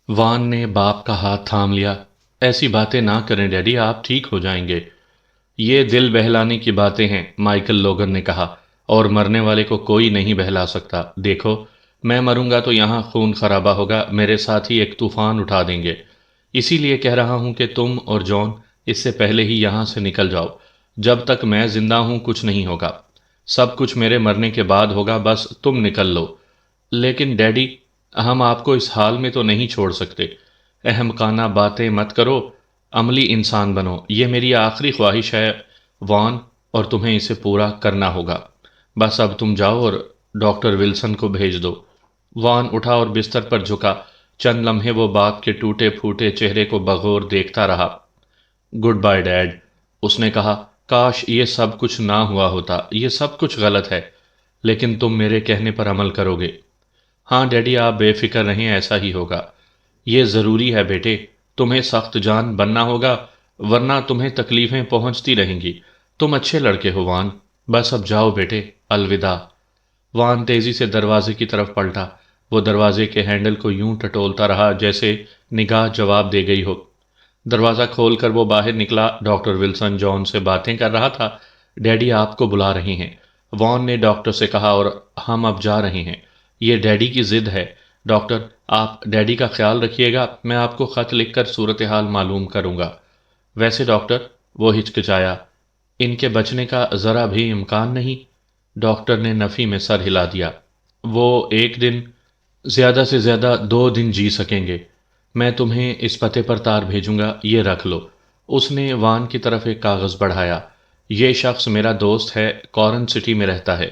وان نے باپ کا ہاتھ تھام لیا۔ ایسی باتیں نہ کریں ڈیڈی، آپ ٹھیک ہو جائیں گے۔ یہ دل بہلانے کی باتیں ہیں، مائیکل لوگن نے کہا، اور مرنے والے کو کوئی نہیں بہلا سکتا۔ دیکھو، میں مروں گا تو یہاں خون خرابہ ہوگا، میرے ساتھی ایک طوفان اٹھا دیں گے۔ اسی لیے کہہ رہا ہوں کہ تم اور جان اس سے پہلے ہی یہاں سے نکل جاؤ۔ جب تک میں زندہ ہوں کچھ نہیں ہوگا، سب کچھ میرے مرنے کے بعد ہوگا، بس تم نکل لو۔ لیکن ڈیڈی، ہم آپ کو اس حال میں تو نہیں چھوڑ سکتے۔ احمقانہ باتیں مت کرو، عملی انسان بنو، یہ میری آخری خواہش ہے وان، اور تمہیں اسے پورا کرنا ہوگا۔ بس اب تم جاؤ اور ڈاکٹر ولسن کو بھیج دو۔ وان اٹھا اور بستر پر جھکا۔ چند لمحے وہ باپ کے ٹوٹے پھوٹے چہرے کو بغور دیکھتا رہا۔ گڈ بائے ڈیڈ، اس نے کہا۔ کاش یہ سب کچھ نہ ہوا ہوتا، یہ سب کچھ غلط ہے، لیکن تم میرے کہنے پر عمل کرو گے۔ ہاں ڈیڈی، آپ بے فکر رہیں، ایسا ہی ہوگا۔ یہ ضروری ہے بیٹے، تمہیں سخت جان بننا ہوگا، ورنہ تمہیں تکلیفیں پہنچتی رہیں گی۔ تم اچھے لڑکے ہو وان، بس اب جاؤ بیٹے، الوداع۔ وان تیزی سے دروازے کی طرف پلٹا۔ وہ دروازے کے ہینڈل کو یوں ٹٹولتا رہا جیسے نگاہ جواب دے گئی ہو۔ دروازہ کھول کر وہ باہر نکلا۔ ڈاکٹر ولسن جان سے باتیں کر رہا تھا۔ ڈیڈی آپ کو بلا رہے ہیں، وان نے ڈاکٹر سے کہا، اور ہم اب جا رہے ہیں۔ یہ ڈیڈی کی ضد ہے۔ ڈاکٹر، آپ ڈیڈی کا خیال رکھیے گا، میں آپ کو خط لکھ کر صورتحال معلوم کروں گا۔ ویسے ڈاکٹر، وہ ہچکچایا، ان کے بچنے کا ذرا بھی امکان نہیں؟ ڈاکٹر نے نفی میں سر ہلا دیا۔ وہ ایک دن، زیادہ سے زیادہ 2 دن جی سکیں گے۔ میں تمہیں اس پتے پر تار بھیجوں گا، یہ رکھ لو۔ اس نے وان کی طرف ایک کاغذ بڑھایا۔ یہ شخص میرا دوست ہے، کورن سٹی میں رہتا ہے۔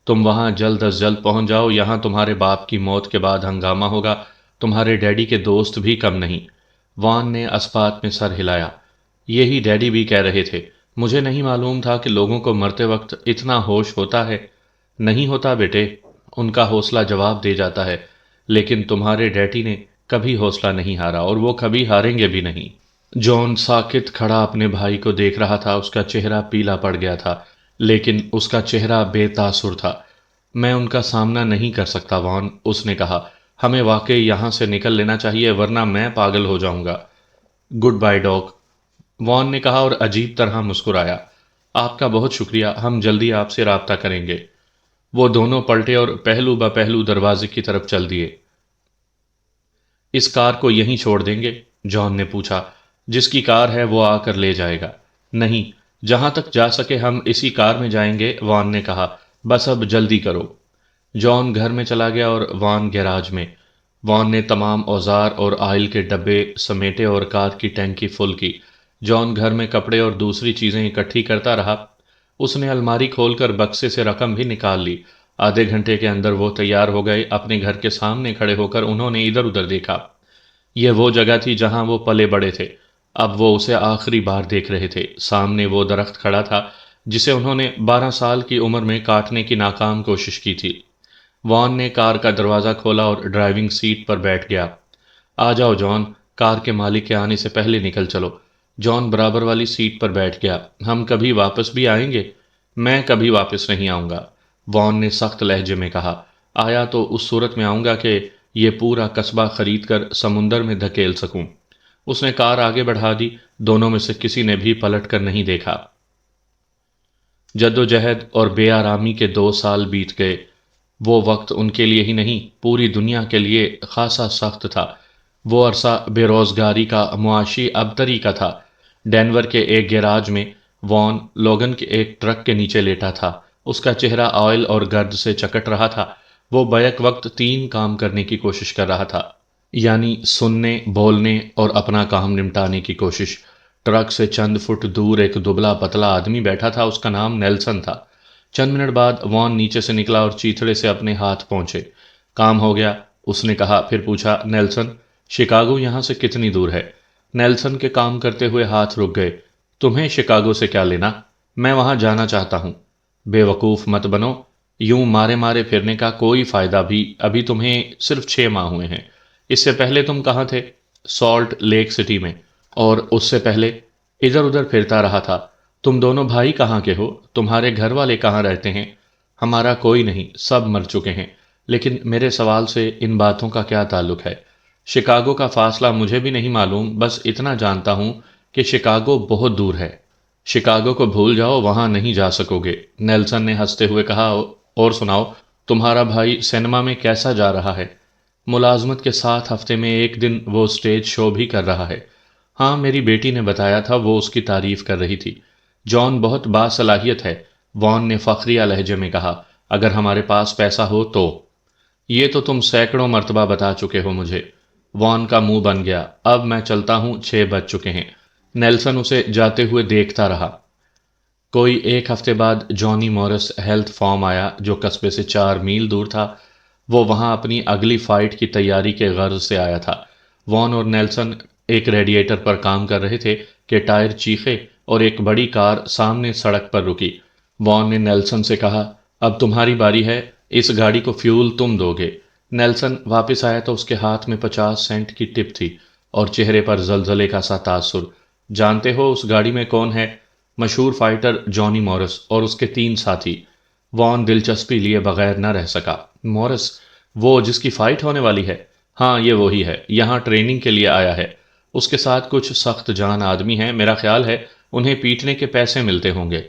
تم وہاں جلد از جلد پہنچ جاؤ، یہاں تمہارے باپ کی موت کے بعد ہنگامہ ہوگا، تمہارے ڈیڈی کے دوست بھی کم نہیں۔ وان نے اسپات میں سر ہلایا۔ یہی ڈیڈی بھی کہہ رہے تھے۔ مجھے نہیں معلوم تھا کہ لوگوں کو مرتے وقت اتنا ہوش ہوتا ہے۔ نہیں ہوتا بیٹے، ان کا حوصلہ جواب دے جاتا ہے، لیکن تمہارے ڈیڈی نے کبھی حوصلہ نہیں ہارا، اور وہ کبھی ہاریں گے بھی نہیں۔ جان ساکت کھڑا اپنے بھائی کو دیکھ رہا تھا، اس کا چہرہ پیلا پڑ گیا تھا، لیکن اس کا چہرہ بے تاثر تھا۔ میں ان کا سامنا نہیں کر سکتا وان، اس نے کہا۔ ہمیں واقعی یہاں سے نکل لینا چاہیے، ورنہ میں پاگل ہو جاؤں گا۔ گڈ بائے ڈاگ، وان نے کہا اور عجیب طرح مسکرایا۔ آپ کا بہت شکریہ، ہم جلدی آپ سے رابطہ کریں گے۔ وہ دونوں پلٹے اور پہلو بہ پہلو دروازے کی طرف چل دیے۔ اس کار کو یہیں چھوڑ دیں گے؟ جان نے پوچھا۔ جس کی کار ہے وہ آ کر لے جائے گا۔ نہیں، جہاں تک جا سکے ہم اسی کار میں جائیں گے، وان نے کہا۔ بس اب جلدی کرو۔ جان گھر میں چلا گیا اور وان گیراج میں۔ وان نے تمام اوزار اور آئل کے ڈبے سمیٹے اور کار کی ٹینکی فل کی۔ جان گھر میں کپڑے اور دوسری چیزیں اکٹھی کرتا رہا۔ اس نے الماری کھول کر بکسے سے رقم بھی نکال لی۔ آدھے گھنٹے کے اندر وہ تیار ہو گئے۔ اپنے گھر کے سامنے کھڑے ہو کر انہوں نے ادھر ادھر دیکھا۔ یہ وہ جگہ تھی جہاں وہ پلے بڑے تھے۔ اب وہ اسے آخری بار دیکھ رہے تھے۔ سامنے وہ درخت کھڑا تھا جسے انہوں نے 12 سال کی عمر میں کاٹنے کی ناکام کوشش کی تھی۔ وان نے کار کا دروازہ کھولا اور ڈرائیونگ سیٹ پر بیٹھ گیا۔ آ جاؤ جان، کار کے مالک کے آنے سے پہلے نکل چلو۔ جان برابر والی سیٹ پر بیٹھ گیا۔ ہم کبھی واپس بھی آئیں گے؟ میں کبھی واپس نہیں آؤں گا، وان نے سخت لہجے میں کہا۔ آیا تو اس صورت میں آؤں گا کہ یہ پورا قصبہ خرید کر سمندر میں دھکیل سکوں۔ اس نے کار آگے بڑھا دی۔ دونوں میں سے کسی نے بھی پلٹ کر نہیں دیکھا۔ جدوجہد اور بے آرامی کے 2 سال بیت گئے۔ وہ وقت ان کے لیے ہی نہیں، پوری دنیا کے لیے خاصا سخت تھا۔ وہ عرصہ بے روزگاری کا، معاشی ابتری کا تھا۔ ڈینور کے ایک گیراج میں وان لوگن کے ایک ٹرک کے نیچے لیٹا تھا۔ اس کا چہرہ آئل اور گرد سے چکٹ رہا تھا۔ وہ بیک وقت 3 کام کرنے کی کوشش کر رہا تھا، یعنی سننے، بولنے اور اپنا کام نمٹانے کی کوشش۔ ٹرک سے چند فٹ دور ایک دبلا پتلا آدمی بیٹھا تھا، اس کا نام نیلسن تھا۔ چند منٹ بعد وان نیچے سے نکلا اور چیتھڑے سے اپنے ہاتھ پہنچے۔ کام ہو گیا، اس نے کہا، پھر پوچھا، نیلسن، شکاگو یہاں سے کتنی دور ہے؟ نیلسن کے کام کرتے ہوئے ہاتھ رک گئے۔ تمہیں شکاگو سے کیا لینا؟ میں وہاں جانا چاہتا ہوں۔ بے وقوف مت بنو، یوں مارے مارے پھرنے کا کوئی فائدہ بھی، ابھی تمہیں صرف 6 ماہ ہوئے ہیں۔ اس سے پہلے تم کہاں تھے؟ سالٹ لیک سٹی میں۔ اور اس سے پہلے؟ ادھر ادھر پھرتا رہا تھا۔ تم دونوں بھائی کہاں کے ہو؟ تمہارے گھر والے کہاں رہتے ہیں؟ ہمارا کوئی نہیں، سب مر چکے ہیں۔ لیکن میرے سوال سے ان باتوں کا کیا تعلق ہے؟ شکاگو کا فاصلہ مجھے بھی نہیں معلوم، بس اتنا جانتا ہوں کہ شکاگو بہت دور ہے۔ شکاگو کو بھول جاؤ، وہاں نہیں جا سکو گے، نیلسن نے ہنستے ہوئے کہا۔ اور سناؤ، تمہارا بھائی سینما میں کیسا جا رہا ہے؟ ملازمت کے 7 ہفتے میں ایک دن وہ اسٹیج شو بھی کر رہا ہے۔ ہاں، میری بیٹی نے بتایا تھا، وہ اس کی تعریف کر رہی تھی۔ جان بہت باصلاحیت ہے، وان نے فخریہ لہجے میں کہا، اگر ہمارے پاس پیسہ ہو تو۔ یہ تو تم سینکڑوں مرتبہ بتا چکے ہو مجھے۔ وان کا منہ بن گیا۔ اب میں چلتا ہوں، 6 بج چکے ہیں۔ نیلسن اسے جاتے ہوئے دیکھتا رہا۔ کوئی 1 ہفتے بعد جانی مورس ہیلتھ فارم آیا، جو قصبے سے 4 میل دور تھا۔ وہ وہاں اپنی اگلی فائٹ کی تیاری کے غرض سے آیا تھا۔ وان اور نیلسن ایک ریڈیٹر پر کام کر رہے تھے کہ ٹائر چیخے اور ایک بڑی کار سامنے سڑک پر رکی۔ وان نے نیلسن سے کہا، اب تمہاری باری ہے، اس گاڑی کو فیول تم دو گے۔ نیلسن واپس آیا تو اس کے ہاتھ میں 50 سینٹ کی ٹپ تھی اور چہرے پر زلزلے کا سا تاثر۔ جانتے ہو اس گاڑی میں کون ہے؟ مشہور فائٹر جانی مورس اور اس کے 3 ساتھی۔ وان دلچسپی لیے بغیر نہ رہ سکا۔ مورس، وہ جس کی فائٹ ہونے والی ہے؟ ہاں، یہ وہی ہے، یہاں ٹریننگ کے لیے آیا ہے۔ اس کے ساتھ کچھ سخت جان آدمی ہیں، میرا خیال ہے انہیں پیٹنے کے پیسے ملتے ہوں گے۔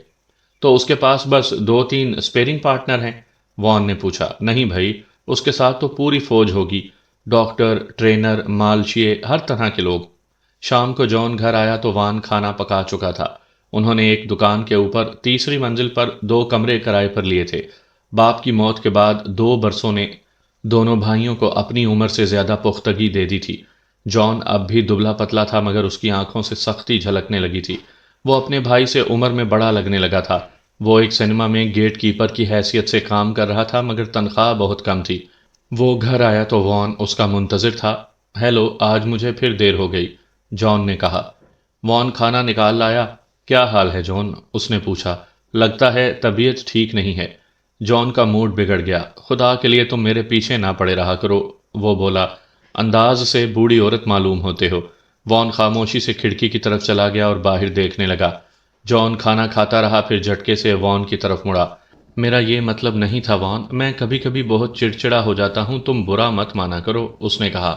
تو اس کے پاس بس 2-3 اسپیرنگ پارٹنر ہیں؟ وان نے پوچھا۔ نہیں بھائی، اس کے ساتھ تو پوری فوج ہوگی، ڈاکٹر، ٹرینر، مالشیے، ہر طرح کے لوگ۔ شام کو جان گھر آیا تو وان کھانا پکا چکا تھا۔ انہوں نے ایک دکان کے اوپر تیسری منزل پر 2 کمرے کرائے پر لیے تھے۔ باپ کی موت کے بعد 2 برسوں نے دونوں بھائیوں کو اپنی عمر سے زیادہ پختگی دے دی تھی۔ جان اب بھی دبلا پتلا تھا، مگر اس کی آنکھوں سے سختی جھلکنے لگی تھی۔ وہ اپنے بھائی سے عمر میں بڑا لگنے لگا تھا۔ وہ ایک سینما میں گیٹ کیپر کی حیثیت سے کام کر رہا تھا، مگر تنخواہ بہت کم تھی۔ وہ گھر آیا تو وان اس کا منتظر تھا۔ ہیلو، آج مجھے پھر دیر ہو گئی، جان نے کہا۔ وان کھانا نکال لایا۔ کیا حال ہے جان؟ اس نے پوچھا۔ لگتا ہے طبیعت ٹھیک نہیں ہے۔ جان کا موڈ بگڑ گیا۔ خدا کے لیے تم میرے پیچھے نہ پڑے رہا کرو، وہ بولا۔ انداز سے بوڑھی عورت معلوم ہوتے ہو۔ وان خاموشی سے کھڑکی کی طرف چلا گیا اور باہر دیکھنے لگا۔ جان کھانا کھاتا رہا، پھر جھٹکے سے وان کی طرف مڑا۔ میرا یہ مطلب نہیں تھا وان، میں کبھی کبھی بہت چڑچڑا ہو جاتا ہوں، تم برا مت مانا کرو، اس نے کہا۔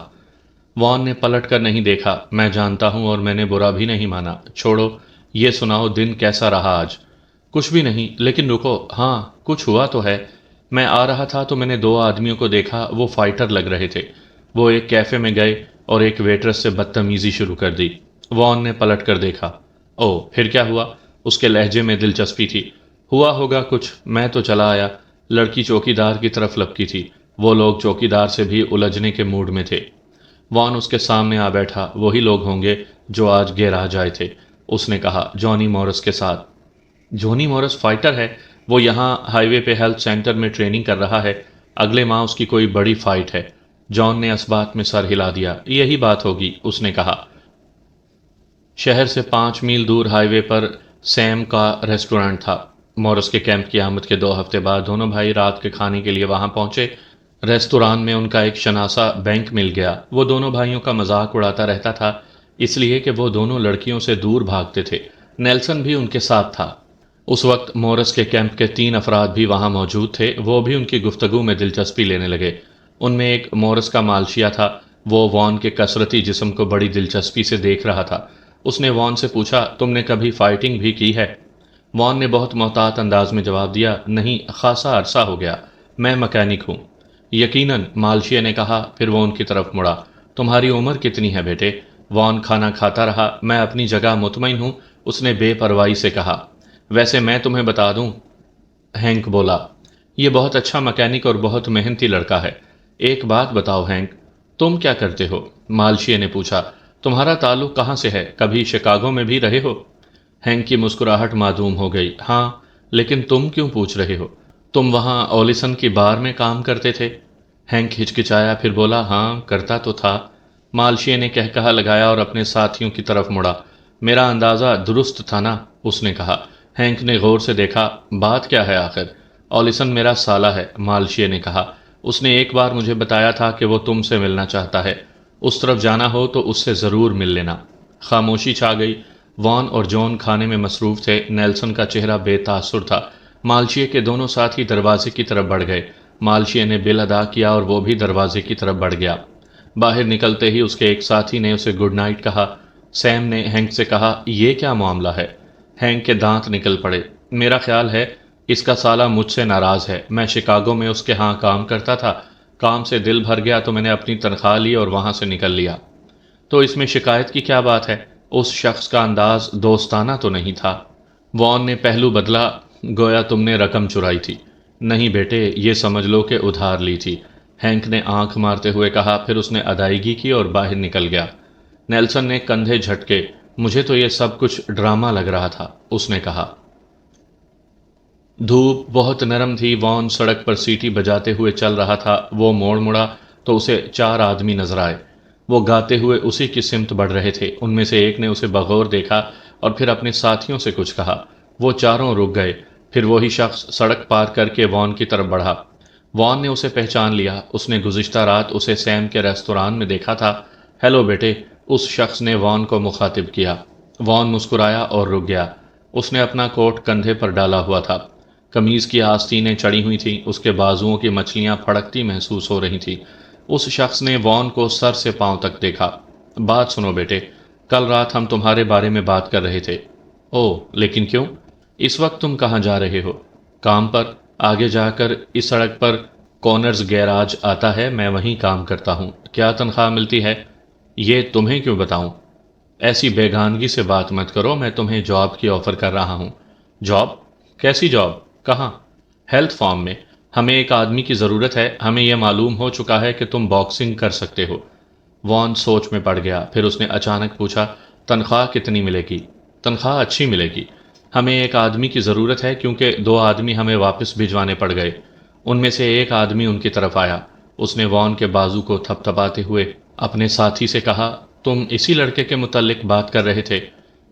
وان نے پلٹ کر نہیں دیکھا۔ میں جانتا ہوں اور میں نے برا بھی نہیں مانا۔ چھوڑو، یہ سناؤ دن کیسا رہا آج؟ کچھ بھی نہیں، لیکن رکو، ہاں کچھ ہوا تو ہے۔ میں آ رہا تھا تو میں نے 2 آدمیوں کو دیکھا، وہ فائٹر لگ رہے تھے۔ وہ ایک کیفے میں گئے اور ایک ویٹرس سے بدتمیزی شروع کر دی۔ وان نے پلٹ کر دیکھا۔ او، پھر کیا ہوا؟ اس کے لہجے میں دلچسپی تھی۔ ہوا ہوگا کچھ، میں تو چلا آیا۔ لڑکی چوکی دار کی طرف لپکی تھی۔ وہ لوگ چوکی دار سے بھی الجھنے کے موڈ میں تھے۔ وان اس کے سامنے آ بیٹھا۔ وہی لوگ ہوں گے جو آج گیراج آئے تھے، اس نے کہا، جانی مورس کے ساتھ۔ جونی مورس فائٹر ہے؟ وہ یہاں ہائی وے پہ ہیلتھ سینٹر میں ٹریننگ کر رہا ہے۔ اگلے ماہ اس کی کوئی بڑی فائٹ ہے۔ جان نے اس بات میں سر ہلا دیا۔ یہی بات ہوگی، اس نے کہا۔ شہر سے 5 میل دور ہائی وے پر سیم کا ریسٹورانٹ تھا۔ مورس کے کیمپ کی آمد کے 2 ہفتے بعد دونوں بھائی رات کے کھانے کے لیے وہاں پہنچے۔ ریستوران میں ان کا ایک شناسا بینک مل گیا۔ وہ دونوں بھائیوں کا مذاق اڑاتا رہتا تھا، اس لیے کہ وہ دونوں لڑکیوں سے دور بھاگتے تھے۔ نیلسن بھی ان کے ساتھ تھا۔ اس وقت مورس کے کیمپ کے 3 افراد بھی وہاں موجود تھے۔ وہ بھی ان کی گفتگو میں دلچسپی لینے لگے۔ ان میں ایک مورس کا مالشیا تھا۔ وہ وان کے کثرتی جسم کو بڑی دلچسپی سے دیکھ رہا تھا۔ اس نے وان سے پوچھا، تم نے کبھی فائٹنگ بھی کی ہے؟ وان نے بہت محتاط انداز میں جواب دیا، نہیں، خاصا عرصہ ہو گیا، میں مکینک ہوں۔ یقیناً، مالشیا نے کہا، پھر وہ ان کی طرف مڑا۔ تمہاری عمر کتنی ہے بیٹے؟ وان کھانا کھاتا رہا۔ میں اپنی جگہ مطمئن ہوں، اس نے بے پرواہی سے کہا۔ ویسے میں تمہیں بتا دوں، ہینک بولا، یہ بہت اچھا مکینک اور بہت محنتی لڑکا ہے۔ ایک بات بتاؤ ہینک، تم کیا کرتے ہو؟ مالشیا نے پوچھا۔ تمہارا تعلق کہاں سے ہے؟ کبھی شکاگو میں بھی رہے ہو؟ ہینک کی مسکراہٹ معدوم ہو گئی۔ ہاں، لیکن تم کیوں پوچھ رہے ہو؟ تم وہاں اولیسن کی بار میں کام کرتے تھے؟ ہینک ہچکچایا، پھر بولا، ہاں کرتا تو تھا۔ مالشیا نے کہا لگایا اور اپنے ساتھیوں کی طرف مڑا۔ میرا اندازہ درست تھا نا؟ اس نے کہا۔ ہینک نے غور سے دیکھا۔ بات کیا ہے آخر؟ اولیسن میرا سالہ ہے، مالشیا نے کہا۔ اس نے ایک بار مجھے بتایا تھا کہ وہ تم سے ملنا چاہتا ہے۔ اس طرف جانا ہو تو اس سے ضرور مل لینا۔ خاموشی چھا گئی۔ وان اور جان کھانے میں مصروف تھے۔ نیلسن کا چہرہ بے تاثر تھا۔ مالشیا کے دونوں ساتھی دروازے کی طرف بڑھ گئے۔ مالشیا نے بل ادا کیا اور وہ بھی دروازے کی طرف بڑھ گیا۔ باہر نکلتے ہی اس کے ایک ساتھی نے اسے گڈ نائٹ کہا۔ سیم نے ہینک سے کہا، یہ کیا معاملہ ہے؟ ہینک کے دانت نکل پڑے۔ میرا خیال ہے اس کا سالہ مجھ سے ناراض ہے۔ میں شکاگو میں اس کے ہاں کام کرتا تھا، کام سے دل بھر گیا تو میں نے اپنی تنخواہ لی اور وہاں سے نکل لیا۔ تو اس میں شکایت کی کیا بات ہے؟ اس شخص کا انداز دوستانہ تو نہیں تھا۔ وان نے پہلو بدلا، گویا تم نے رقم چرائی تھی۔ نہیں بیٹے، یہ سمجھ لو کہ ادھار لی تھی، ہینک نے آنکھ مارتے ہوئے کہا۔ پھر اس نے ادائیگی کی اور باہر نکل گیا۔ نیلسن نے کندھے جھٹکے۔ مجھے تو یہ سب کچھ ڈرامہ لگ رہا تھا، اس نے کہا۔ دھوپ بہت نرم تھی۔ وان سڑک پر سیٹی بجاتے ہوئے چل رہا تھا۔ وہ موڑ مڑا تو اسے 4 آدمی نظر آئے۔ وہ گاتے ہوئے اسی کی سمت بڑھ رہے تھے۔ ان میں سے ایک نے اسے بغور دیکھا اور پھر اپنے ساتھیوں سے کچھ کہا۔ وہ چاروں رک گئے۔ پھر وہی شخص سڑک پار کر کے وان کی طرف بڑھا۔ وان نے اسے پہچان لیا۔ اس نے گزشتہ رات اسے سیم کے ریستوران میں دیکھا تھا۔ ہیلو بیٹے، اس شخص نے وان کو مخاطب کیا۔ وان مسکرایا اور رک گیا۔ اس نے اپنا کوٹ کندھے پر ڈالا ہوا تھا۔ قمیض کی آستینیں چڑھی ہوئی تھیں۔ اس کے بازوؤں کی مچھلیاں پھڑکتی محسوس ہو رہی تھیں۔ اس شخص نے وان کو سر سے پاؤں تک دیکھا۔ بات سنو بیٹے، کل رات ہم تمہارے بارے میں بات کر رہے تھے۔ او، لیکن کیوں؟ اس وقت تم کہاں جا رہے ہو؟ کام پر۔ آگے جا کر اس سڑک پر کونرز گیراج آتا ہے، میں وہیں کام کرتا ہوں۔ کیا تنخواہ ملتی ہے؟ یہ تمہیں کیوں بتاؤں؟ ایسی بیگانگی سے بات مت کرو، میں تمہیں جاب کی آفر کر رہا ہوں۔ جاب؟ کیسی جاب؟ کہاں؟ ہیلتھ فارم میں۔ ہمیں ایک آدمی کی ضرورت ہے۔ ہمیں یہ معلوم ہو چکا ہے کہ تم باکسنگ کر سکتے ہو۔ وان سوچ میں پڑ گیا۔ پھر اس نے اچانک پوچھا، تنخواہ کتنی ملے گی؟ تنخواہ اچھی ملے گی۔ ہمیں ایک آدمی کی ضرورت ہے کیونکہ 2 آدمی ہمیں واپس بھجوانے پڑ گئے۔ ان میں سے ایک آدمی ان کی طرف آیا۔ اس نے وان کے بازو کو تھپ تھپاتے ہوئے اپنے ساتھی سے کہا، تم اسی لڑکے کے متعلق بات کر رہے تھے؟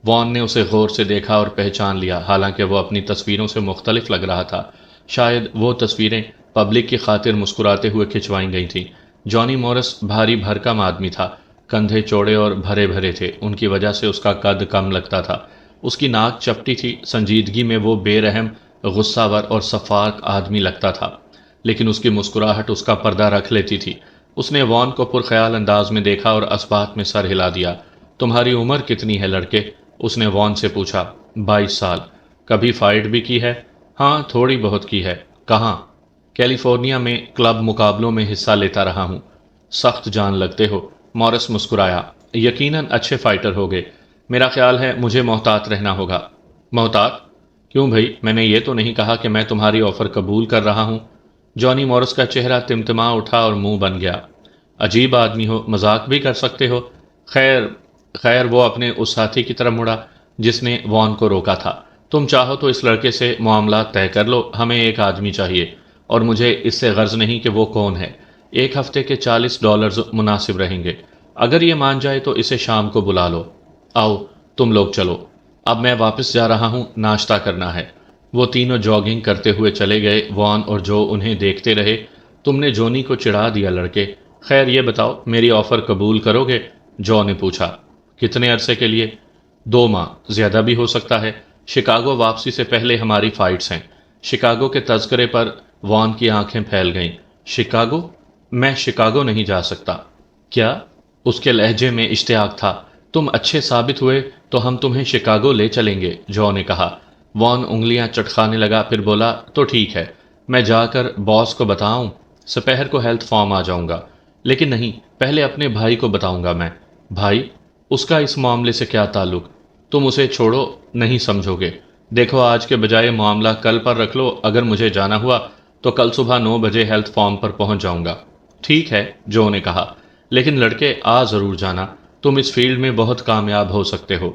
وان نے اسے غور سے دیکھا اور پہچان لیا، حالانکہ وہ اپنی تصویروں سے مختلف لگ رہا تھا۔ شاید وہ تصویریں پبلک کی خاطر مسکراتے ہوئے کھنچوائی گئی تھیں۔ جانی مورس بھاری بھرکم آدمی تھا۔ کندھے چوڑے اور بھرے بھرے تھے، ان کی وجہ سے اس کا قد کم لگتا تھا۔ اس کی ناک چپٹی تھی۔ سنجیدگی میں وہ بے رحم، غصہ ور اور شفاق آدمی لگتا تھا، لیکن اس کی مسکراہٹ اس کا پردہ رکھ لیتی تھی۔ اس نے وان کو پرخیال انداز میں دیکھا اور اسبات میں سر ہلا دیا۔ تمہاری عمر کتنی ہے لڑکے؟ اس نے وان سے پوچھا۔ 22 سال۔ کبھی فائٹ بھی کی ہے؟ ہاں، تھوڑی بہت کی ہے۔ کہاں؟ کیلیفورنیا میں کلب مقابلوں میں حصہ لیتا رہا ہوں۔ سخت جان لگتے ہو۔ مورس مسکرایا۔ یقیناً اچھے فائٹر ہوگے۔ میرا خیال ہے مجھے محتاط رہنا ہوگا۔ محتاط؟ کیوں بھائی؟ میں نے یہ تو نہیں کہا کہ میں تمہاری آفر قبول کر رہا ہوں۔ جانی مورس کا چہرہ تمتما اٹھا اور منہ بن گیا۔ عجیب آدمی ہو، مذاق بھی کر سکتے ہو۔ خیر خیر، وہ اپنے اس ساتھی کی طرف مڑا جس نے وان کو روکا تھا۔ تم چاہو تو اس لڑکے سے معاملات طے کر لو۔ ہمیں ایک آدمی چاہیے اور مجھے اس سے غرض نہیں کہ وہ کون ہے۔ 1 ہفتے کے $40 مناسب رہیں گے۔ اگر یہ مان جائے تو اسے شام کو بلا لو۔ آؤ تم لوگ چلو، اب میں واپس جا رہا ہوں، ناشتہ کرنا ہے۔ وہ تینوں جاگنگ کرتے ہوئے چلے گئے۔ وان اور جو انہیں دیکھتے رہے۔ تم نے جونی کو چڑھا دیا لڑکے۔ خیر یہ بتاؤ، میری آفر قبول کرو گے؟ جو نے پوچھا۔ کتنے عرصے کے لیے؟ 2 ماہ، زیادہ بھی ہو سکتا ہے۔ شکاگو واپسی سے پہلے ہماری فائٹس ہیں۔ شکاگو کے تذکرے پر وان کی آنکھیں پھیل گئیں۔ شکاگو؟ میں شکاگو نہیں جا سکتا۔ کیا؟ اس کے لہجے میں اشتیاق تھا۔ تم اچھے ثابت ہوئے تو ہم تمہیں شکاگو لے چلیں گے، جو نے کہا۔ وان انگلیاں چٹکانے لگا، پھر بولا، تو ٹھیک ہے، میں جا کر باس کو بتاؤں؟ سپہر کو ہیلتھ فارم آ جاؤں گا۔ لیکن نہیں، پہلے اپنے بھائی کو بتاؤں گا میں۔ بھائی؟ اس کا اس معاملے سے کیا تعلق؟ تم اسے چھوڑو، نہیں سمجھو گے۔ دیکھو، آج کے بجائے معاملہ کل پر رکھ لو۔ اگر مجھے جانا ہوا تو کل صبح 9 بجے ہیلتھ فارم پر پہنچ جاؤں گا۔ ٹھیک ہے، جو نے کہا، لیکن لڑکے آ ضرور جانا۔ تم اس فیلڈ میں بہت کامیاب ہو سکتے ہو۔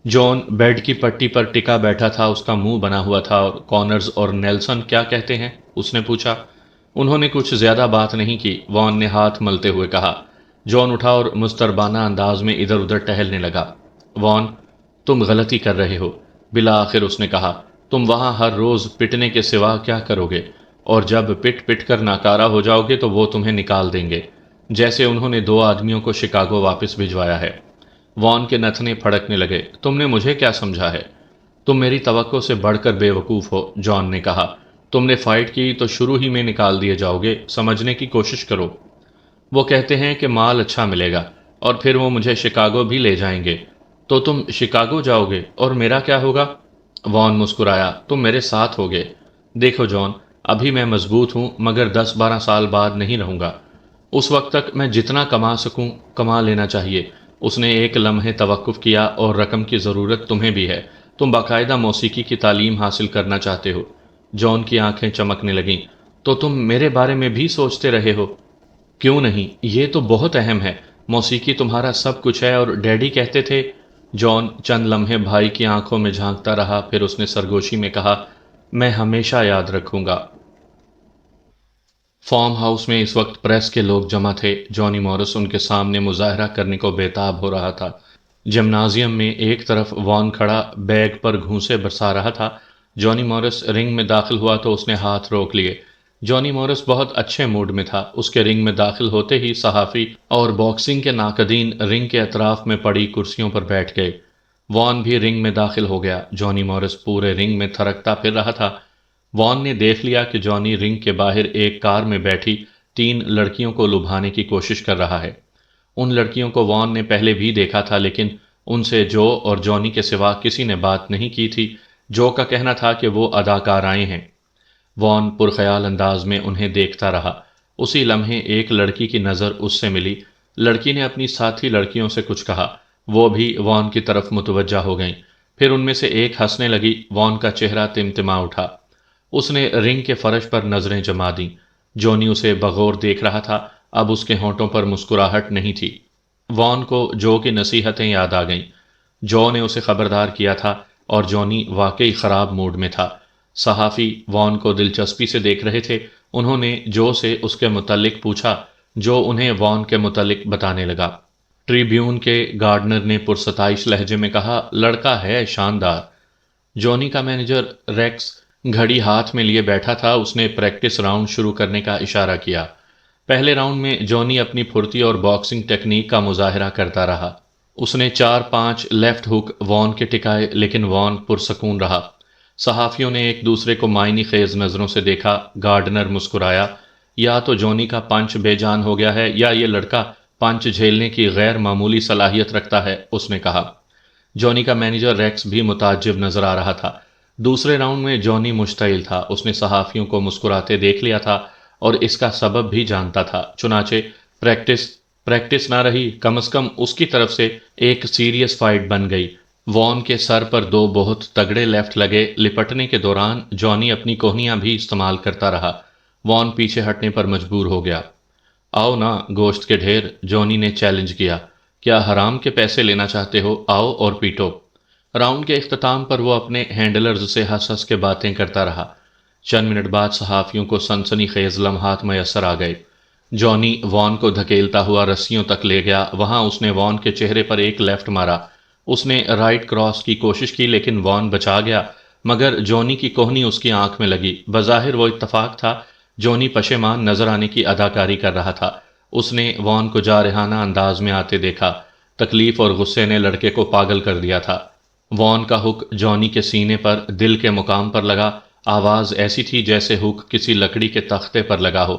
جون بیڈ کی پٹی پر ٹکا بیٹھا تھا، اس کا منہ بنا ہوا تھا۔ اور کونرز اور نیلسن کیا کہتے ہیں؟ اس نے پوچھا۔ انہوں نے کچھ زیادہ بات نہیں کی، وان نے ہاتھ ملتے ہوئے کہا۔ جون اٹھا اور مستربانہ انداز میں ادھر ادھر ٹہلنے لگا۔ وان، تم غلطی کر رہے ہو، بالآخر اس نے کہا۔ تم وہاں ہر روز پٹنے کے سوا کیا کرو گے؟ اور جب پٹ پٹ کر ناکارہ ہو جاؤ گے تو وہ تمہیں نکال دیں گے، جیسے انہوں نے 2 آدمیوں کو شکاگو واپس بھجوایا ہے۔ وان کے نتنے پھڑکنے لگے۔ تم نے مجھے کیا سمجھا ہے؟ تم میری توقع سے بڑھ کر بے وقوف ہو، جان نے کہا۔ تم نے فائٹ کی تو شروع ہی میں نکال دیے جاؤ گے، سمجھنے کی کوشش کرو۔ وہ کہتے ہیں کہ مال اچھا ملے گا اور پھر وہ مجھے شکاگو بھی لے جائیں گے۔ تو تم شکاگو جاؤ گے اور میرا کیا ہوگا؟ وان مسکرایا۔ تم میرے ساتھ ہوگے۔ دیکھو جان، ابھی میں مضبوط ہوں مگر 10-12 سال بعد نہیں رہوں گا۔ اس وقت تک میں جتنا کما سکوں کما لینا چاہیے۔ اس نے ایک لمحے توقف کیا۔ اور رقم کی ضرورت تمہیں بھی ہے۔ تم باقاعدہ موسیقی کی تعلیم حاصل کرنا چاہتے ہو۔ جان کی آنکھیں چمکنے لگیں۔ تو تم میرے بارے میں بھی سوچتے رہے ہو؟ کیوں نہیں، یہ تو بہت اہم ہے۔ موسیقی تمہارا سب کچھ ہے اور ڈیڈی کہتے تھے۔ جان چند لمحے بھائی کی آنکھوں میں جھانکتا رہا، پھر اس نے سرگوشی میں کہا، میں ہمیشہ یاد رکھوں گا۔ فارم ہاؤس میں اس وقت پریس کے لوگ جمع تھے۔ جانی مورس ان کے سامنے مظاہرہ کرنے کو بےتاب ہو رہا تھا۔ جمنازیم میں ایک طرف وان کھڑا بیگ پر گھونسے برسا رہا تھا۔ جانی مورس رنگ میں داخل ہوا تو اس نے ہاتھ روک لیے۔ جانی مورس بہت اچھے موڈ میں تھا۔ اس کے رنگ میں داخل ہوتے ہی صحافی اور باکسنگ کے ناقدین رنگ کے اطراف میں پڑی کرسیوں پر بیٹھ گئے۔ وان بھی رنگ میں داخل ہو گیا۔ جانی مورس پورے رنگ میں تھرکتا پھر رہا تھا۔ وان نے دیکھ لیا کہ جانی رنگ کے باہر ایک کار میں بیٹھی 3 لڑکیوں کو لبھانے کی کوشش کر رہا ہے۔ ان لڑکیوں کو وان نے پہلے بھی دیکھا تھا، لیکن ان سے جو اور جانی کے سوا کسی نے بات نہیں کی تھی۔ جو کا کہنا تھا کہ وہ اداکارائیں ہیں۔ وان پرخیال انداز میں انہیں دیکھتا رہا۔ اسی لمحے ایک لڑکی کی نظر اس سے ملی۔ لڑکی نے اپنی ساتھی لڑکیوں سے کچھ کہا۔ وہ بھی وان کی طرف متوجہ ہو گئیں۔ پھر ان میں سے ایک ہنسنے لگی۔ وان کا چہرہ تمتما اٹھا۔ اس نے رنگ کے فرش پر نظریں جما دیں۔ جونی اسے بغور دیکھ رہا تھا۔ اب اس کے ہونٹوں پر مسکراہٹ نہیں تھی۔ وان کو جو کی نصیحتیں یاد آ گئیں۔ جو نے اسے خبردار کیا تھا اور جونی واقعی خراب موڈ میں تھا۔ صحافی وان کو دلچسپی سے دیکھ رہے تھے۔ انہوں نے جو سے اس کے متعلق پوچھا۔ جو انہیں وان کے متعلق بتانے لگا۔ ٹریبیون کے گارڈنر نے پرستائش لہجے میں کہا، لڑکا ہے شاندار۔ جونی کا مینیجر ریکس گھڑی ہاتھ میں لیے بیٹھا تھا۔ اس نے پریکٹس راؤنڈ شروع کرنے کا اشارہ کیا۔ پہلے راؤنڈ میں جونی اپنی پھرتی اور باکسنگ ٹیکنیک کا مظاہرہ کرتا رہا۔ اس نے 4-5 لیفٹ ہک وان کے ٹکائے، لیکن وان پرسکون رہا۔ صحافیوں نے ایک دوسرے کو معنی خیز نظروں سے دیکھا۔ گارڈنر مسکرایا۔ یا تو جونی کا پنچ بے جان ہو گیا ہے یا یہ لڑکا پنچ جھیلنے کی غیر معمولی صلاحیت رکھتا ہے، اس نے کہا۔ جونی کا مینیجر ریکس بھی متعجب نظر آ رہا تھا۔ دوسرے راؤنڈ میں جونی مشتعل تھا۔ اس نے صحافیوں کو مسکراتے دیکھ لیا تھا اور اس کا سبب بھی جانتا تھا۔ چنانچہ پریکٹس نہ رہی، کم از کم اس کی طرف سے ایک سیریس فائٹ بن گئی۔ وان کے سر پر 2 بہت تگڑے لیفٹ لگے۔ لپٹنے کے دوران جونی اپنی کوہنیاں بھی استعمال کرتا رہا۔ وان پیچھے ہٹنے پر مجبور ہو گیا۔ آؤ نا گوشت کے ڈھیر، جونی نے چیلنج کیا۔ کیا حرام کے پیسے لینا چاہتے ہو؟ آؤ اور پیٹو۔ راؤنڈ کے اختتام پر وہ اپنے ہینڈلرز سے ہنس ہنس کے باتیں کرتا رہا۔ چند منٹ بعد صحافیوں کو سنسنی خیز لمحات میسر آ گئے۔ جونی وان کو دھکیلتا ہوا رسیوں تک لے گیا۔ وہاں اس نے وان کے چہرے پر ایک لیفٹ مارا۔ اس نے رائٹ کراس کی کوشش کی لیکن وان بچا گیا، مگر جونی کی کوہنی اس کی آنکھ میں لگی۔ بظاہر وہ اتفاق تھا۔ جونی پشیمان نظر آنے کی اداکاری کر رہا تھا۔ اس نے وان کو جارحانہ انداز میں آتے دیکھا۔ تکلیف اور غصے نے لڑکے کو پاگل کر دیا تھا۔ وان کا ہک جونی کے سینے پر دل کے مقام پر لگا۔ آواز ایسی تھی جیسے ہک کسی لکڑی کے تختے پر لگا ہو۔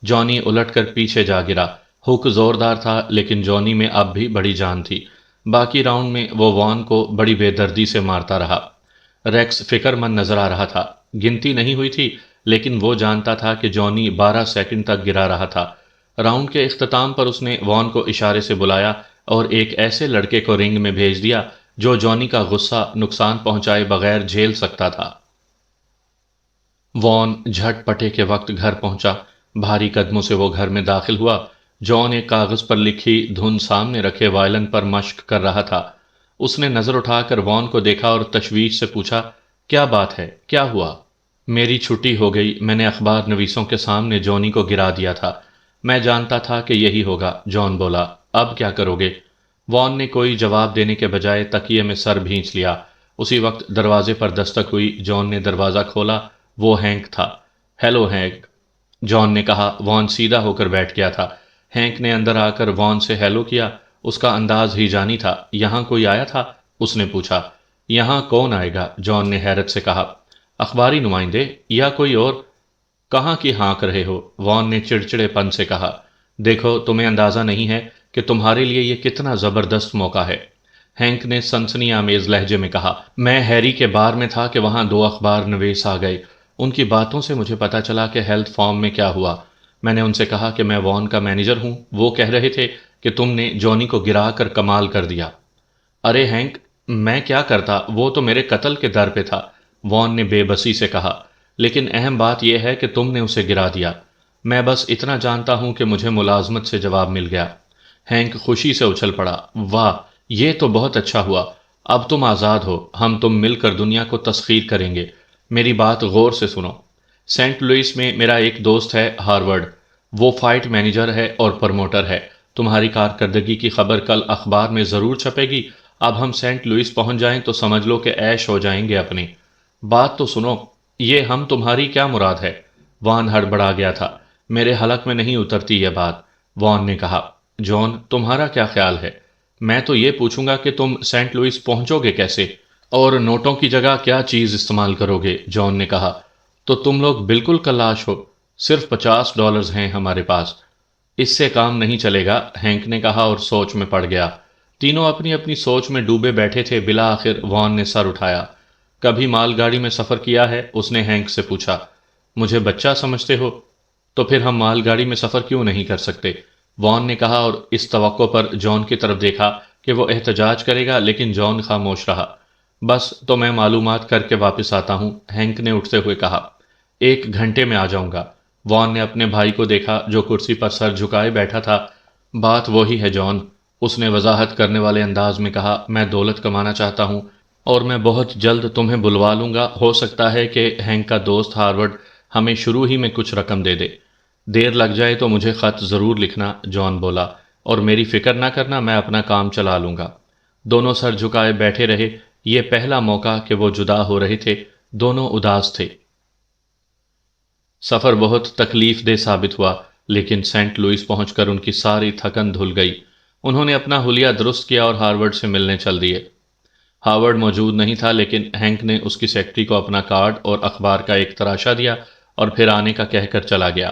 جونی الٹ کر پیچھے جا گرا۔ ہک زوردار تھا لیکن جونی میں اب بھی بڑی جان تھی۔ باقی راؤنڈ میں وہ وان کو بڑی بے دردی سے مارتا رہا۔ ریکس فکر مند نظر آ رہا تھا۔ گنتی نہیں ہوئی تھی لیکن وہ جانتا تھا کہ جونی 12 سیکنڈ تک گرا رہا تھا۔ راؤنڈ کے اختتام پر اس نے وان کو اشارے سے بلایا اور ایک ایسے لڑکے کو رنگ میں بھیج دیا جو جونی کا غصہ نقصان پہنچائے بغیر جھیل سکتا تھا۔ وان جھٹ پٹے کے وقت گھر پہنچا۔ بھاری قدموں سے وہ گھر میں داخل ہوا۔ جون ایک کاغذ پر لکھی دھن سامنے رکھے وائلن پر مشق کر رہا تھا۔ اس نے نظر اٹھا کر وان کو دیکھا اور تشویش سے پوچھا، کیا بات ہے؟ کیا ہوا؟ میری چھٹی ہو گئی۔ میں نے اخبار نویسوں کے سامنے جونی کو گرا دیا تھا۔ میں جانتا تھا کہ یہی ہوگا، جون بولا۔ اب کیا کرو گے؟ وان نے کوئی جواب دینے کے بجائے تکیے میں سر بھینچ لیا۔ اسی وقت دروازے پر دستک ہوئی۔ جون نے دروازہ کھولا۔ وہ ہینک تھا۔ ہیلو ہینک، جون نے کہا۔ وان سیدھا ہو کر بیٹھ گیا تھا۔ ہینک نے اندر آ کر وان سے ہیلو کیا۔ اس کا انداز ہی جانی تھا۔ یہاں کوئی آیا تھا؟ اس نے پوچھا۔ یہاں کون آئے گا؟ جون نے حیرت سے کہا۔ اخباری نمائندے یا کوئی اور؟ کہاں کی ہانک رہے ہو؟ وان نے چڑچڑے پن سے کہا۔ دیکھو تمہیں اندازہ نہیں ہے کہ تمہارے لیے یہ کتنا زبردست موقع ہے، ہینک نے سنسنی آمیز لہجے میں کہا۔ میں ہیری کے بار میں تھا کہ وہاں دو اخبار نویس آ گئے۔ ان کی باتوں سے مجھے پتا چلا کہ ہیلتھ فارم میں کیا ہوا۔ میں نے ان سے کہا کہ میں وان کا مینیجر ہوں۔ وہ کہہ رہے تھے کہ تم نے جونی کو گرا کر کمال کر دیا۔ ارے ہینک، میں کیا کرتا، وہ تو میرے قتل کے در پہ تھا، وان نے بے بسی سے کہا۔ لیکن اہم بات یہ ہے کہ تم نے اسے گرا دیا۔ میں بس اتنا جانتا ہوں کہ مجھے ملازمت سے جواب مل گیا۔ ہینک خوشی سے اچھل پڑا۔ واہ، یہ تو بہت اچھا ہوا۔ اب تم آزاد ہو، ہم تم مل کر دنیا کو تسخیر کریں گے۔ میری بات غور سے سنو۔ سینٹ لوئس میں میرا ایک دوست ہے ہارورڈ، وہ فائٹ مینیجر ہے اور پروموٹر ہے۔ تمہاری کارکردگی کی خبر کل اخبار میں ضرور چھپے گی۔ اب ہم سینٹ لوئس پہنچ جائیں تو سمجھ لو کہ عیش ہو جائیں گے اپنے۔ بات تو سنو، یہ ہم تمہاری کیا مراد ہے؟ وان ہڑبڑا گیا تھا۔ میرے حلق میں نہیں اترتی یہ بات، وان نے کہا۔ جون، تمہارا کیا خیال ہے؟ میں تو یہ پوچھوں گا کہ تم سینٹ لوئس پہنچو گے کیسے، اور نوٹوں کی جگہ کیا چیز استعمال کرو گے؟ جون نے کہا۔ تو تم لوگ بالکل کلاش ہو، صرف $50 ہیں ہمارے پاس۔ اس سے کام نہیں چلے گا، ہینک نے کہا اور سوچ میں پڑ گیا۔ تینوں اپنی اپنی سوچ میں ڈوبے بیٹھے تھے۔ بالآخر وان نے سر اٹھایا۔ کبھی مال گاڑی میں سفر کیا ہے؟ اس نے ہینک سے پوچھا۔ مجھے بچہ سمجھتے ہو؟ تو پھر ہم مال گاڑی میں سفر کیوں نہیں کر سکتے؟ وان نے کہا اور اس توقع پر جون کی طرف دیکھا کہ وہ احتجاج کرے گا، لیکن جون خاموش رہا۔ بس تو میں معلومات کر کے واپس آتا ہوں، ہینک نے اٹھتے ہوئے کہا۔ 1 گھنٹے میں آ جاؤں گا۔ وان نے اپنے بھائی کو دیکھا جو کرسی پر سر جھکائے بیٹھا تھا۔ بات وہی ہے جون، اس نے وضاحت کرنے والے انداز میں کہا۔ میں دولت کمانا چاہتا ہوں اور میں بہت جلد تمہیں بلوا لوں گا۔ ہو سکتا ہے کہ ہینک کا دوست ہارورڈ ہمیں شروع ہی میں کچھ رقم دے دے۔ دیر لگ جائے تو مجھے خط ضرور لکھنا، جون بولا، اور میری فکر نہ کرنا، میں اپنا کام چلا لوں گا۔ دونوں سر جھکائے بیٹھے رہے۔ یہ پہلا موقع کہ وہ جدا ہو رہے تھے، دونوں اداس تھے۔ سفر بہت تکلیف دہ ثابت ہوا، لیکن سینٹ لوئس پہنچ کر ان کی ساری تھکن دھل گئی۔ انہوں نے اپنا حلیہ درست کیا اور ہارورڈ سے ملنے چل دیے۔ ہارورڈ موجود نہیں تھا، لیکن ہینک نے اس کی سیکرٹری کو اپنا کارڈ اور اخبار کا ایک تراشا دیا اور پھر آنے کا کہہ کر چلا گیا۔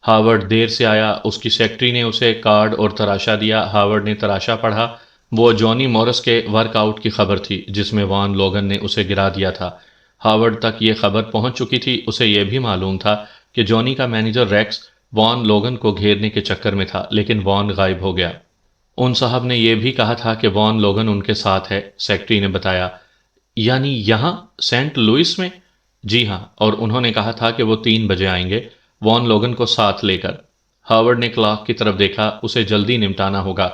ہارورڈ دیر سے آیا۔ اس کی سیکرٹری نے اسے کارڈ اور تراشا دیا۔ ہارورڈ نے تراشا پڑھا۔ وہ جونی مورس کے ورک آؤٹ کی خبر تھی جس میں وان لوگن نے اسے گرا دیا تھا۔ ہارورڈ تک یہ خبر پہنچ چکی تھی۔ اسے یہ بھی معلوم تھا کہ جونی کا مینیجر ریکس وان لوگن کو گھیرنے کے چکر میں تھا، لیکن وان غائب ہو گیا۔ ان صاحب نے یہ بھی کہا تھا کہ وان لوگن ان کے ساتھ ہے، سیکرٹری نے بتایا۔ یعنی یہاں سینٹ لوئس میں؟ جی ہاں، اور انہوں نے کہا تھا کہ وہ 3 بجے آئیں گے، وان لوگن کو ساتھ لے کر۔ ہارورڈ نے کلاک کی طرف دیکھا۔ اسے جلدی نمٹانا ہوگا،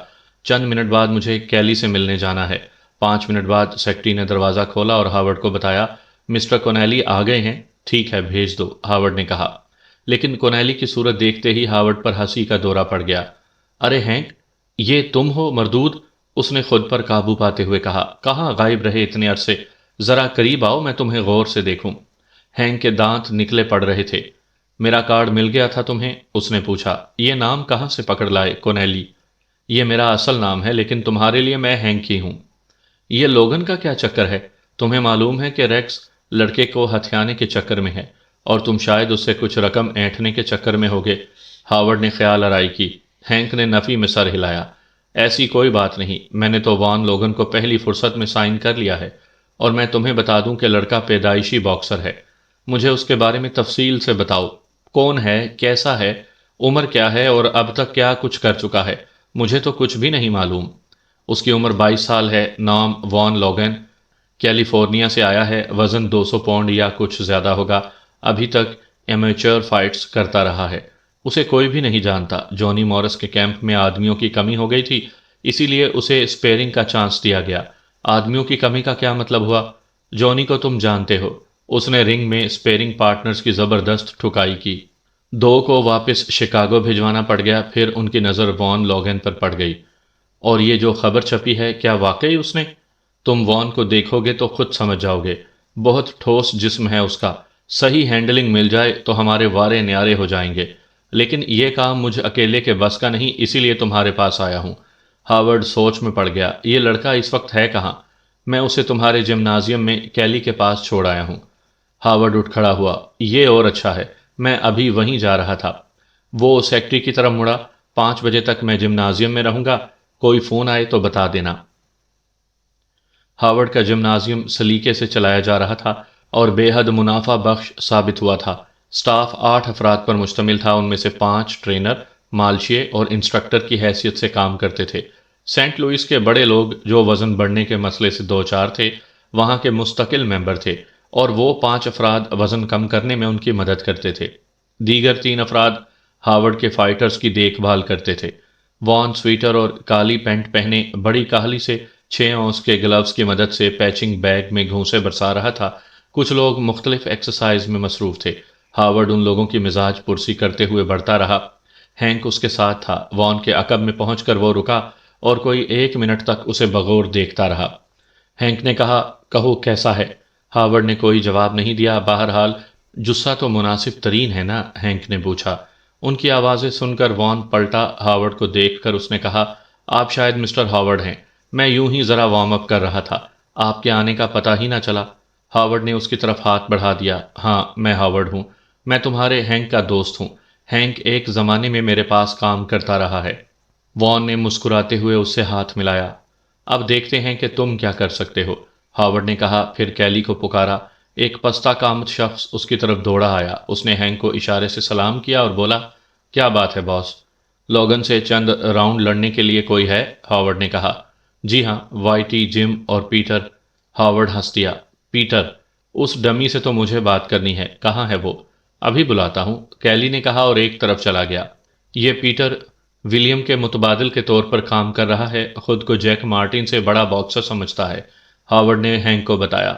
چند منٹ بعد مجھے کیلی سے ملنے جانا ہے۔ 5 منٹ بعد سیکرٹری نے دروازہ کھولا اور ہارورڈ کو بتایا، مسٹر کونیلی آ گئے ہیں۔ ٹھیک ہے، بھیج دو، ہارورڈ نے کہا۔ لیکن کونیلی کی صورت دیکھتے ہی ہارورڈ پر ہنسی کا دورہ پڑ گیا۔ ارے ہینک، یہ تم ہو مردود؟ اس نے خود پر قابو پاتے ہوئے کہا۔ کہاں غائب رہے اتنے عرصے؟ ذرا قریب آؤ، میں تمہیں غور سے دیکھوں۔ ہینک کے دانت نکلے پڑ رہے تھے۔ میرا کارڈ مل گیا تھا تمہیں؟ اس نے پوچھا۔ یہ نام کہاں سے پکڑ لائے کونیلی؟ یہ میرا اصل نام ہے، لیکن تمہارے لیے میں ہینک ہی ہوں۔ یہ لوگن کا کیا چکر ہے؟ تمہیں معلوم ہے کہ ریکس لڑکے کو ہتھیانے کے چکر میں ہے، اور تم شاید اس سے کچھ رقم اینٹھنے کے چکر میں ہوگے۔ ہارورڈ نے خیال آرائی کی۔ ہینک نے نفی میں سر ہلایا۔ ایسی کوئی بات نہیں، میں نے تو وان لوگن کو پہلی فرصت میں سائن کر لیا ہے، اور میں تمہیں بتا دوں کہ لڑکا پیدائشی باکسر ہے۔ مجھے اس کے بارے میں تفصیل سے بتاؤ، کون ہے، کیسا ہے، عمر کیا ہے، اور اب تک کیا کچھ کر چکا ہے؟ مجھے تو کچھ بھی نہیں معلوم۔ اس کی عمر 22 سال ہے، نام وان لوگن، کیلیفورنیا سے آیا ہے، وزن 200 پاؤنڈ یا کچھ زیادہ ہوگا، ابھی تک ایمیچر فائٹس کرتا رہا ہے۔ اسے کوئی بھی نہیں جانتا۔ جونی مورس کے کیمپ میں آدمیوں کی کمی ہو گئی تھی، اسی لیے اسے اسپیئرنگ کا چانس دیا گیا۔ آدمیوں کی کمی کا کیا مطلب ہوا؟ جونی کو تم جانتے ہو، اس نے رنگ میں اسپیئرنگ پارٹنرز کی زبردست ٹھکائی کی۔ 2 کو واپس شکاگو بھیجوانا پڑ گیا۔ پھر ان کی نظر وان لوگن پر پڑ گئی۔ اور یہ جو خبر چھپی ہے، کیا واقعی اس نے؟ تم وان کو دیکھو گے تو خود سمجھ جاؤ گے، بہت ٹھوس جسم ہے اس کا۔ صحیح ہینڈلنگ مل جائے تو ہمارے وارے نیارے ہو جائیں گے، لیکن یہ کام مجھ اکیلے کے بس کا نہیں، اسی لیے تمہارے پاس آیا ہوں۔ ہارورڈ سوچ میں پڑ گیا۔ یہ لڑکا اس وقت ہے کہاں؟ میں اسے تمہارے جمنازیم میں کیلی کے پاس چھوڑ آیا ہوں۔ ہارورڈ اٹھ کھڑا ہوا۔ یہ اور اچھا ہے، میں ابھی وہیں جا رہا تھا۔ وہ سیکرٹری کی طرف مڑا۔ 5 بجے تک میں جمنازیم میں رہوں گا، کوئی فون آئے تو بتا دینا۔ ہارورڈ کا جمنازیم سلیقے سے چلایا جا رہا تھا اور بے حد منافع بخش ثابت ہوا تھا۔ سٹاف 8 افراد پر مشتمل تھا، ان میں سے 5 ٹرینر، مالشیے اور انسٹرکٹر کی حیثیت سے کام کرتے تھے۔ سینٹ لوئس کے بڑے لوگ جو وزن بڑھنے کے مسئلے سے دوچار تھے وہاں کے مستقل ممبر تھے، اور وہ 5 افراد وزن کم کرنے میں ان کی مدد کرتے تھے۔ دیگر 3 افراد ہارورڈ کے فائٹرز کی دیکھ بھال کرتے تھے۔ وان سویٹر اور کالی پینٹ پہنے بڑی کاہلی سے 6 اونس کے گلوز کی مدد سے پیچنگ بیگ میں گھونسے برسا رہا تھا۔ کچھ لوگ مختلف ایکسرسائز میں مصروف تھے۔ ہارورڈ ان لوگوں کی مزاج پرسی کرتے ہوئے بڑھتا رہا۔ ہینک اس کے ساتھ تھا۔ وان کے عقب میں پہنچ کر وہ رکا اور کوئی 1 منٹ تک اسے بغور دیکھتا رہا۔ ہینک نے کہا، کہو کیسا ہے؟ ہارورڈ نے کوئی جواب نہیں دیا۔ بہرحال جسہ تو مناسب ترین ہے نا؟ ہینک نے پوچھا۔ ان کی آوازیں سن کر وان پلٹا۔ ہارورڈ کو دیکھ کر اس نے کہا، آپ شاید مسٹر ہارورڈ ہیں، میں یوں ہی ذرا وارم اپ کر رہا تھا، آپ کے آنے کا پتہ ہی نہ چلا۔ ہارورڈ نے اس کی طرف ہاتھ بڑھا دیا۔ ہاں، میں ہارورڈ ہوں، میں تمہارے ہینک کا دوست ہوں۔ ہینک ایک زمانے میں میرے پاس کام کرتا رہا ہے۔ وان نے مسکراتے ہوئے اس سے ہاتھ ملایا۔ اب دیکھتے ہیں کہ تم کیا کر سکتے ہو، ہارورڈ نے کہا، پھر کیلی کو پکارا۔ ایک پستہ قامت شخص اس کی طرف دوڑا آیا۔ اس نے ہینک کو اشارے سے سلام کیا اور بولا، کیا بات ہے باس؟ لوگن سے چند راؤنڈ لڑنے کے لیے کوئی ہے؟ ہارورڈ نے کہا۔ جی ہاں، وائٹی، جم اور پیٹر۔ ہارورڈ ہنس دیا۔ پیٹر؟ اس ڈمی سے تو مجھے بات کرنی ہے، کہاں ہے وہ؟ ابھی بلاتا ہوں، کیلی نے کہا اور ایک طرف چلا گیا۔ یہ پیٹر ولیم کے متبادل کے طور پر کام کر رہا ہے، خود کو جیک مارٹن سے بڑا باکسر سمجھتا ہے، ہارورڈ نے ہینک کو بتایا۔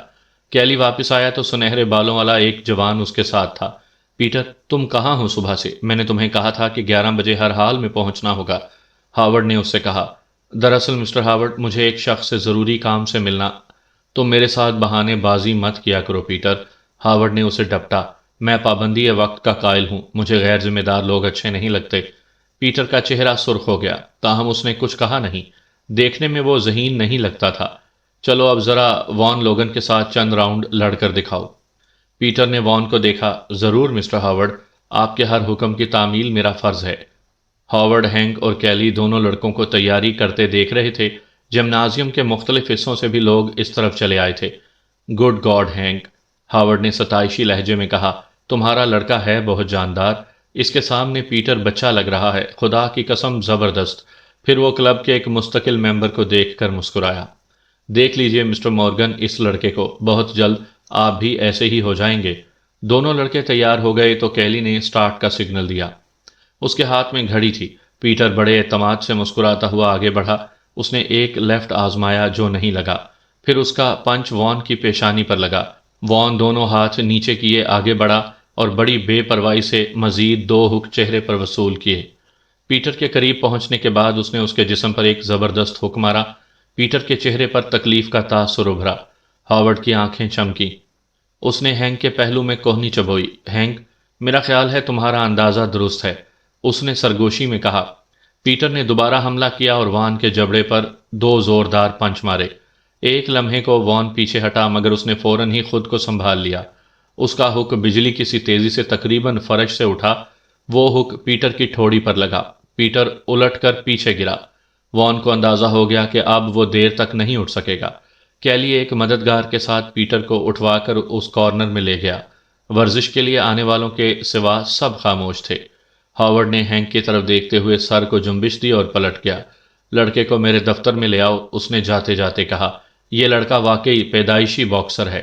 کیلی واپس آیا تو سنہرے بالوں والا ایک جوان اس کے ساتھ تھا۔ پیٹر، تم کہاں ہو صبح سے؟ میں نے تمہیں کہا تھا کہ 11 بجے ہر حال میں پہنچنا ہوگا، ہارورڈ نے اس سے کہا۔ دراصل مسٹر ہارورڈ، مجھے ایک شخص سے ضروری کام سے ملنا۔ تم میرے ساتھ بہانے بازی مت کیا کرو پیٹر، ہارورڈ نے اسے ڈپٹا۔ میں پابندی وقت کا قائل ہوں، مجھے غیر ذمہ دار لوگ اچھے نہیں لگتے۔ پیٹر کا چہرہ سرخ ہو گیا، تاہم اس نے کچھ کہا نہیں۔ دیکھنے میں وہ ذہین نہیں لگتا تھا۔ چلو اب ذرا وان لوگن کے ساتھ چند راؤنڈ لڑ کر دکھاؤ۔ پیٹر نے وان کو دیکھا۔ ضرور مسٹر ہارورڈ، آپ کے ہر حکم کی تعمیل میرا فرض ہے۔ ہارورڈ، ہینک اور کیلی دونوں لڑکوں کو تیاری کرتے دیکھ رہے تھے۔ جمنازیم کے مختلف حصوں سے بھی لوگ اس طرف چلے آئے تھے۔ گڈ گاڈ ہینک، ہارورڈ نے ستائشی لہجے میں کہا، تمہارا لڑکا ہے بہت جاندار، اس کے سامنے پیٹر بچہ لگ رہا ہے، خدا کی قسم زبردست۔ پھر وہ کلب کے ایک مستقل ممبر کو دیکھ کر مسکرایا۔ دیکھ لیجئے مسٹر مورگن اس لڑکے کو، بہت جلد آپ بھی ایسے ہی ہو جائیں گے۔ دونوں لڑکے تیار ہو گئے تو کیلی نے سٹارٹ کا سگنل دیا۔ اس کے ہاتھ میں گھڑی تھی۔ پیٹر بڑے اعتماد سے مسکراتا ہوا آگے بڑھا۔ اس نے ایک لیفٹ آزمایا جو نہیں لگا، پھر اس کا پنچ وان کی پیشانی پر لگا۔ وان دونوں ہاتھ نیچے کیے آگے بڑھا اور بڑی بے پرواہی سے مزید 2 ہک چہرے پر وصول کیے۔ پیٹر کے قریب پہنچنے کے بعد اس نے اس کے جسم پر ایک زبردست ہک مارا۔ پیٹر کے چہرے پر تکلیف کا تاثر ابھرا۔ ہارورڈ کی آنکھیں چمکی۔ اس نے ہینک کے پہلو میں کوہنی چبوئی۔ ہینک، میرا خیال ہے تمہارا اندازہ درست ہے، اس نے سرگوشی میں کہا۔ پیٹر نے دوبارہ حملہ کیا اور وان کے جبڑے پر 2 زوردار پنچ مارے۔ ایک لمحے کو وان پیچھے ہٹا مگر اس نے فوراً ہی خود کو سنبھال لیا۔ اس کا ہک بجلی کی سی تیزی سے تقریباً فرش سے اٹھا۔ وہ ہک پیٹر کی ٹھوڑی پر لگا۔ پیٹر الٹ کر پیچھے گرا۔ وان کو اندازہ ہو گیا کہ اب وہ دیر تک نہیں اٹھ سکے گا۔ کیلی ایک مددگار کے ساتھ پیٹر کو اٹھوا کر اس کارنر میں لے گیا۔ ورزش کے لیے آنے والوں کے سوا سب خاموش تھے۔ ہارورڈ نے ہینک کی طرف دیکھتے ہوئے سر کو جنبش دی اور پلٹ گیا۔ لڑکے کو میرے دفتر میں لے آؤ، اس نے جاتے جاتے کہا۔ یہ لڑکا واقعی پیدائشی باکسر ہے۔